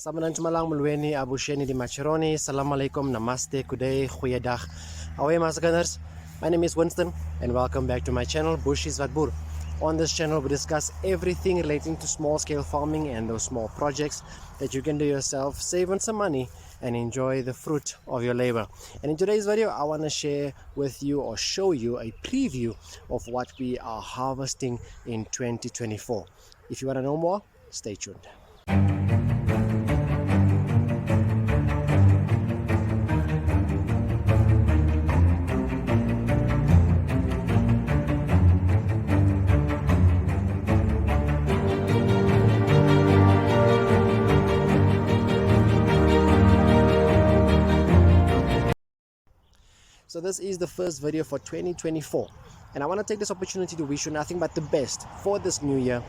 Samanang malang mulweni abusheni di Macheroni. Assalamu alaikum, namaste, kuday, goeiedag. Ahoy maskanners. My name is Winston and welcome back to my channel Bushies Wat Boer. On this channel we discuss everything relating to small scale farming and those small projects that you can do yourself, save on some money and enjoy the fruit of your labor. And in today's video I want to share with you or show you a preview of what we are harvesting in 2024. If you want to know more, stay tuned. So this is the first video for 2024 and I want to take this opportunity to wish you nothing but the best for this new year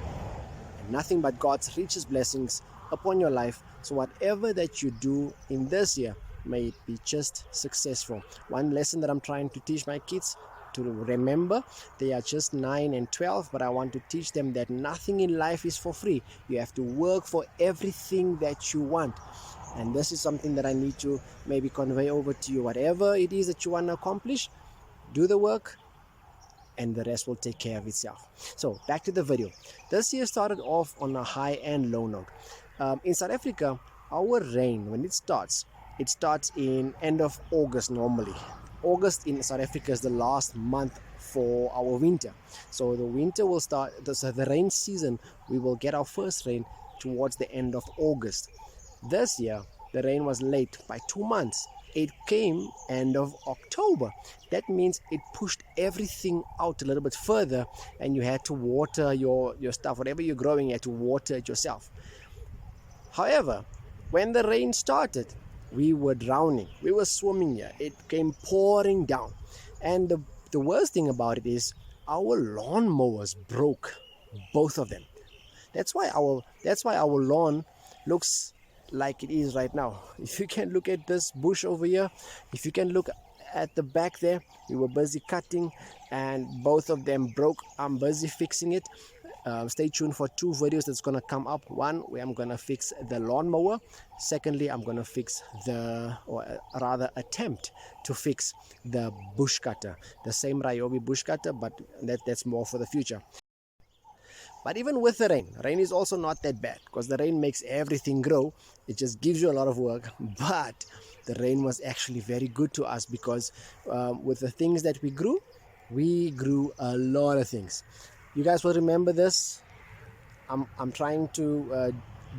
and nothing but God's richest blessings upon your life. So whatever that you do in this year, may it be just successful. One lesson that I'm trying to teach my kids to remember, they are just 9 and 12, but I want to teach them that nothing in life is for free. You have to work for everything that you want. And this is something that I need to maybe convey over to you. Whatever it is that you want to accomplish, do the work and the rest will take care of itself. So back to the video. This year started off on a high and low note. In South Africa, our rain, when it starts in end of August normally. August in South Africa is the last month for our winter. So the winter will start, so the rain season, we will get our first rain towards the end of August. This year, the rain was late by 2 months. It came end of October. That means it pushed everything out a little bit further and you had to water your stuff. Whatever you're growing, you had to water it yourself. However, when the rain started, we were drowning. We were swimming here. It came pouring down. And the worst thing about it is our lawnmowers broke, both of them. That's why our lawn looks like it is right now. If you can look at this bush over here, if you can look at the back there, we were busy cutting and both of them broke. I'm busy fixing it. Stay tuned for 2 videos that's gonna come up. One where I'm gonna fix the lawnmower. Secondly, I'm gonna fix attempt to fix the bush cutter, the same Ryobi bush cutter, but that's more for the future. But even with the rain is also not that bad because the rain makes everything grow. It just gives you a lot of work. But the rain was actually very good to us because with the things that we grew a lot of things. You guys will remember this. I'm trying to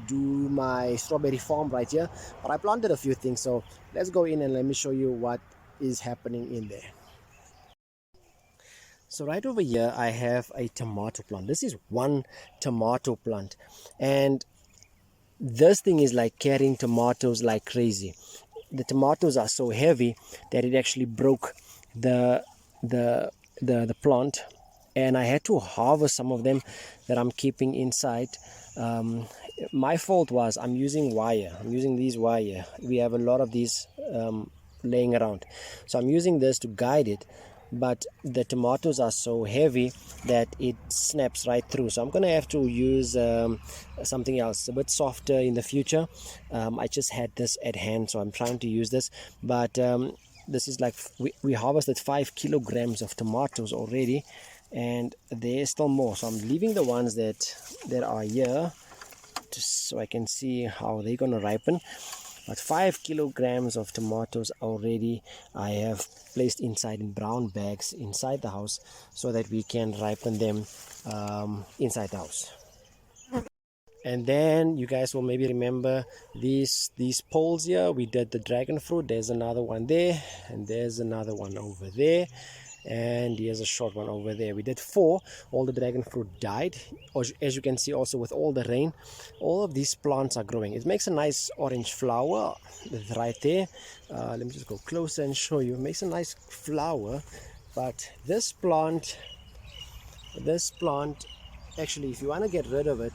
do my strawberry farm right here, but I planted a few things. So let's go in and let me show you what is happening in there. So right over here I have a tomato plant. This is one tomato plant and this thing is like carrying tomatoes like crazy. The tomatoes are so heavy that it actually broke the plant and I had to harvest some of them that I'm keeping inside. My fault was I'm using wire. I'm using these wire. We have a lot of these laying around. So I'm using this to guide it. But the tomatoes are so heavy that it snaps right through. So I'm going to have to use something else, a bit softer in the future. I just had this at hand, so I'm trying to use this. But this is like, we harvested 5 kilograms of tomatoes already. And there's still more. So I'm leaving the ones that are here, just so I can see how they're going to ripen. But 5 kilograms of tomatoes already I have placed inside in brown bags inside the house so that we can ripen them inside the house. And then you guys will maybe remember these poles here. We did the dragon fruit. There's another one there and there's another one over there. And here's a short one over there. We did 4. All the dragon fruit died. As you can see also with all the rain, all of these plants are growing. It makes a nice orange flower right there. Let me just go closer and show you. It makes a nice flower. But this plant, actually, if you want to get rid of it,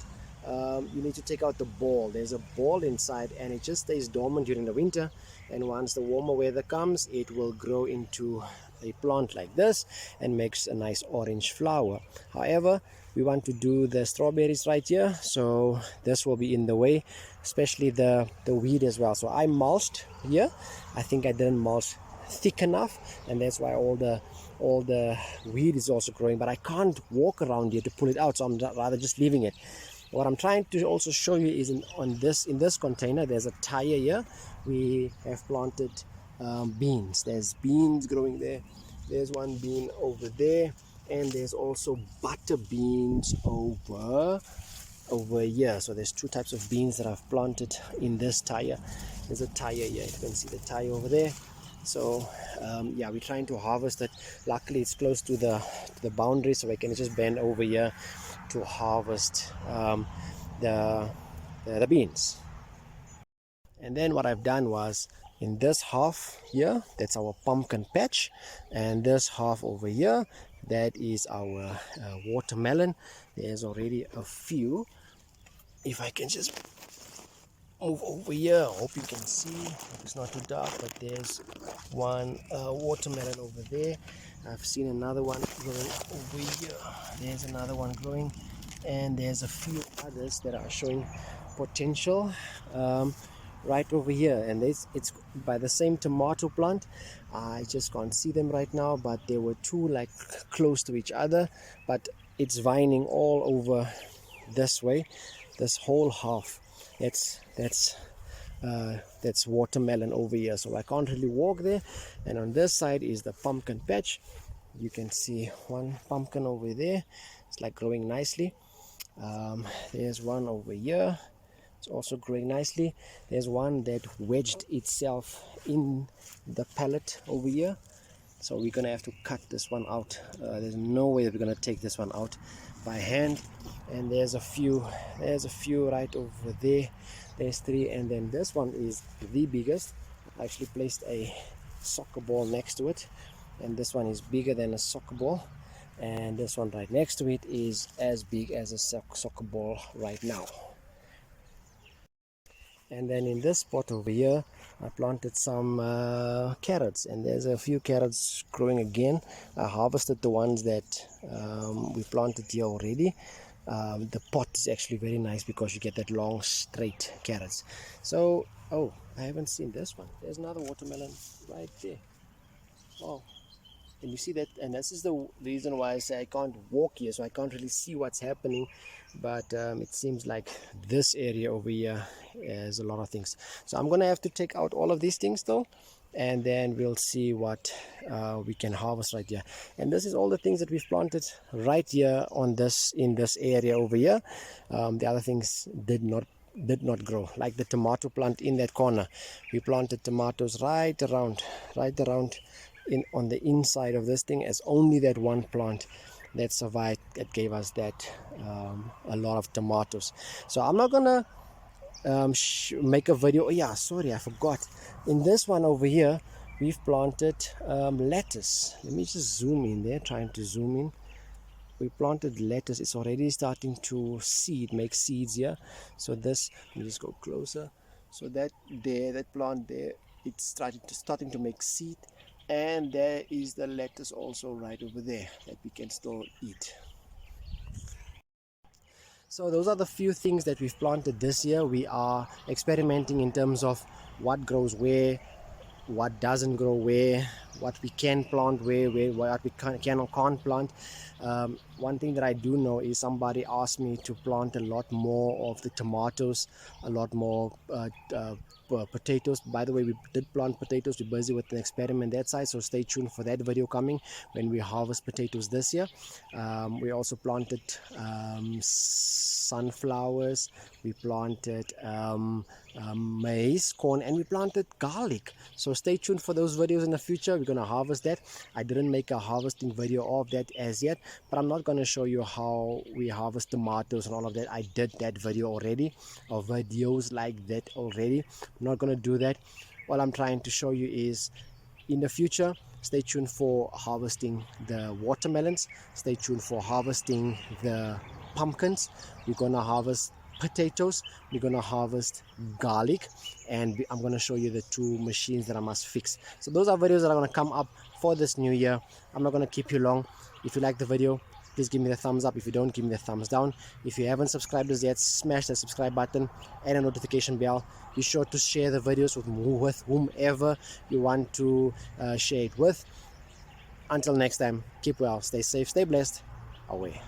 you need to take out the ball. There's a ball inside and it just stays dormant during the winter, and once the warmer weather comes it will grow into a plant like this and makes a nice orange flower. However, we want to do the strawberries right here, so this will be in the way, especially the weed as well. So I mulched here. I think I didn't mulch thick enough, and that's why all the weed is also growing, but I can't walk around here to pull it out, so I'm rather just leaving it. What I'm trying to also show you is in this container there's a tire here. We have planted beans. There's beans growing there. There's one bean over there, and there's also butter beans over here. So there's two types of beans that I've planted in this tire. There's a tire here, you can see the tire over there. So yeah, we're trying to harvest it. Luckily it's close to the boundary, so I can just bend over here to harvest the beans. And then what I've done was, in this half here, that's our pumpkin patch, and this half over here, that is our watermelon. There's already a few. If I can just move over here, I hope you can see. It's not too dark, but there's one watermelon over there. I've seen another one growing over here. There's another one growing, and there's a few others that are showing potential right over here, and it's by the same tomato plant. I just can't see them right now, but there were two like close to each other, but it's vining all over this way, this whole half. That's watermelon over here, so I can't really walk there. And on this side is the pumpkin patch. You can see one pumpkin over there. It's like growing nicely. There's one over here. It's also growing nicely. There's one that wedged itself in the pallet over here, so we're gonna have to cut this one out. There's no way that we're gonna take this one out by hand. And there's a few right over there. There's three, and then this one is the biggest. I actually placed a soccer ball next to it, and this one is bigger than a soccer ball, and this one right next to it is as big as a soccer ball right now. And then in this spot over here, I planted some carrots, and there's a few carrots growing again. I harvested the ones that we planted here already. The pot is actually very nice because you get that long straight carrots. So, oh, I haven't seen this one. There's another watermelon right there. Oh, and you see that, and this is the reason why I say I can't walk here, so I can't really see what's happening. But it seems like this area over here has a lot of things, so I'm gonna have to take out all of these things though, and then we'll see what we can harvest right here. And this is all the things that we've planted right here in this area over here. The other things did not grow, like the tomato plant in that corner. We planted tomatoes right around on the inside of this thing, as only that one plant that survived, that gave us that a lot of tomatoes. So I'm not gonna make a video. Oh yeah, sorry, I forgot. In this one over here, we've planted lettuce. Let me just zoom in there, trying to zoom in. We planted lettuce. It's already starting to make seeds here. So this, let me just go closer. So that plant there, it's starting to make seed. And there is the lettuce also right over there that we can still eat. So those are the few things that we've planted this year. We are experimenting in terms of what grows where, what doesn't grow where, what we can plant where what we can or can't plant. One thing that I do know is somebody asked me to plant a lot more of the tomatoes, a lot more potatoes. By the way, we did plant potatoes. We're busy with an experiment that side, so stay tuned for that video coming when we harvest potatoes this year. We also planted sunflowers, we planted maize, corn, and we planted garlic. So stay tuned for those videos in the future. We're going to harvest that. I didn't make a harvesting video of that as yet, but I'm not going to show you how we harvest tomatoes and all of that. I did that video already, or videos like that already. I'm not going to do that. What I'm trying to show you is, in the future, stay tuned for harvesting the watermelons, stay tuned for harvesting the pumpkins. We're going to harvest potatoes, we're going to harvest garlic, and I'm going to show you the two machines that I must fix. So those are videos that are going to come up for this new year. I'm not going to keep you long. If you like the video, please give me the thumbs up. If you don't, give me the thumbs down. If you haven't subscribed as yet, smash that subscribe button and a notification bell. Be sure to share the videos with whomever you want to share it with. Until next time, keep well, stay safe, stay blessed. Away.